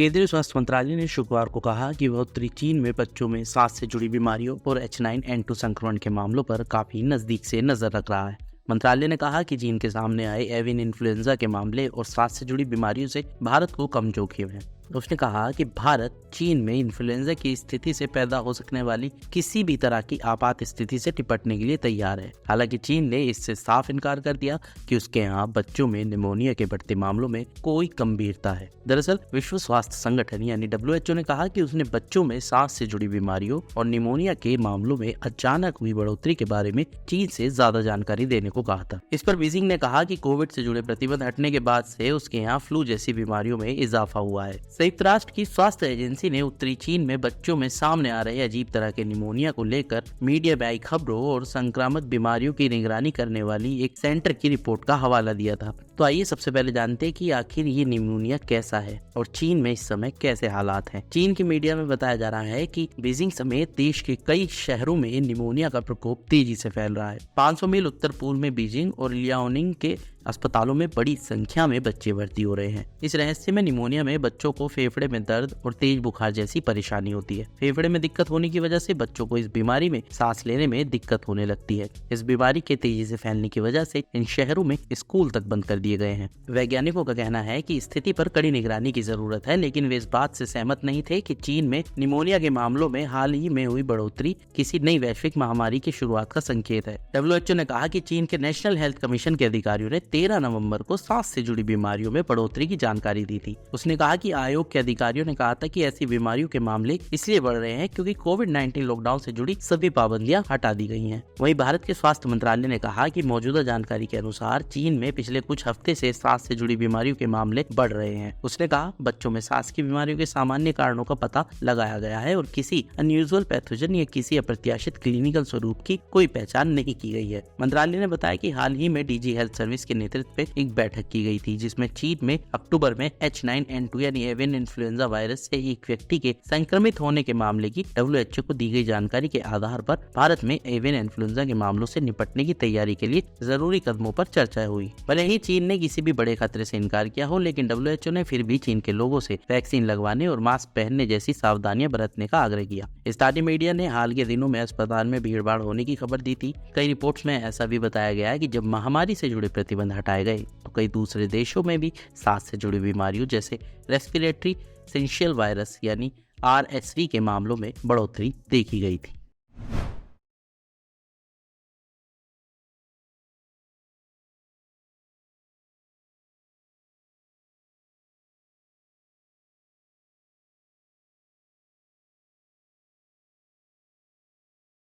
केंद्रीय स्वास्थ्य मंत्रालय ने शुक्रवार को कहा कि वह उत्तरी चीन में बच्चों में सांस से जुड़ी बीमारियों और H9N2 संक्रमण के मामलों पर काफी नजदीक से नजर रख रहा है। मंत्रालय ने कहा कि चीन के सामने आए एवियन इन्फ्लुएंजा के मामले और सांस से जुड़ी बीमारियों से भारत को कम जोखिम है। उसने कहा कि भारत चीन में इन्फ्लुएंजा की स्थिति से पैदा हो सकने वाली किसी भी तरह की आपात स्थिति से निपटने के लिए तैयार है। हालांकि चीन ने इससे साफ इनकार कर दिया कि उसके यहाँ बच्चों में निमोनिया के बढ़ते मामलों में कोई गंभीरता है। दरअसल विश्व स्वास्थ्य संगठन यानी WHO ने कहा कि उसने बच्चों में सांस से जुड़ी बीमारियों और निमोनिया के मामलों में अचानक हुई बढ़ोतरी के बारे में चीन से ज्यादा जानकारी देने को कहा था। इस पर बीजिंग ने कहा कि कोविड से जुड़े प्रतिबंध हटने के बाद से उसके यहाँ फ्लू जैसी बीमारियों में इजाफा हुआ है। संयुक्त राष्ट्र की स्वास्थ्य एजेंसी ने उत्तरी चीन में बच्चों में सामने आ रहे अजीब तरह के निमोनिया को लेकर मीडिया में आई खबरों और संक्रामक बीमारियों की निगरानी करने वाली एक सेंटर की रिपोर्ट का हवाला दिया था। तो आइए सबसे पहले जानते हैं कि आखिर ये निमोनिया कैसा है और चीन में इस समय कैसे हालात हैं। चीन की मीडिया में बताया जा रहा है कि बीजिंग समेत देश के कई शहरों में निमोनिया का प्रकोप तेजी से फैल रहा है। 500 मील उत्तर पूर्व में बीजिंग और लियाओनिंग के अस्पतालों में बड़ी संख्या में बच्चे भर्ती हो रहे हैं। इस रहस्य में निमोनिया में बच्चों को फेफड़े में दर्द और तेज बुखार जैसी परेशानी होती है। फेफड़े में दिक्कत होने की वजह से बच्चों को इस बीमारी में सांस लेने में दिक्कत होने लगती है। इस बीमारी के तेजी से फैलने की वजह से इन शहरों में स्कूल तक बंद कर दिए गए हैं। वैज्ञानिकों का कहना है कि स्थिति पर कड़ी निगरानी की जरूरत है, लेकिन वे इस बात से सहमत नहीं थे कि चीन में निमोनिया के मामलों में हाल ही में हुई बढ़ोतरी किसी नई वैश्विक महामारी की शुरुआत का संकेत है। WHO ने कहा कि चीन के नेशनल हेल्थ कमीशन के अधिकारियों ने 13 नवंबर को सांस से जुड़ी बीमारियों में बढ़ोतरी की जानकारी दी थी। उसने कहा कि आयोग के अधिकारियों ने कहा था कि ऐसी बीमारियों के मामले इसलिए बढ़ रहे हैं क्योंकि कोविड-19 लॉकडाउन से जुड़ी सभी पाबंदियां हटा दी गई हैं। वहीं भारत के स्वास्थ्य मंत्रालय ने कहा कि मौजूदा जानकारी के अनुसार चीन में पिछले कुछ हफ्ते से सांस से जुड़ी बीमारियों के मामले बढ़ रहे हैं। उसने कहा बच्चों में सांस की बीमारियों के सामान्य कारणों का पता लगाया गया है और किसी अनयूजुअल पैथोजन या किसी अप्रत्याशित क्लिनिकल स्वरूप की कोई पहचान नहीं की गई है। मंत्रालय ने बताया कि हाल ही में DG हेल्थ सर्विस के नेतृत्व में एक बैठक की गई थी, जिसमें चीन में अक्टूबर में H9N2 यानी एवियन इन्फ्लुएंजा वायरस से एक व्यक्ति के संक्रमित होने के मामले की WHO को दी गई जानकारी के आधार पर भारत में एवियन इन्फ्लुएंजा के मामलों से निपटने की तैयारी के लिए जरूरी कदमों पर चर्चा हुई। भले ही चीन ने किसी भी बड़े खतरे से इनकार किया हो, लेकिन WHO ने फिर भी चीन के लोगों से वैक्सीन लगवाने और मास्क पहनने जैसी सावधानियां बरतने का आग्रह किया। स्थानीय मीडिया ने हाल के दिनों में अस्पताल में भीड़भाड़ होने की खबर दी थी। कई रिपोर्ट्स में ऐसा भी बताया गया है कि जब महामारी से जुड़े प्रतिबंध हटाए गए तो कई दूसरे देशों में भी सांस से जुड़ी बीमारियों जैसे रेस्पिरेटरी सिंशियल वायरस यानी RSV के मामलों में बढ़ोतरी देखी गई थी।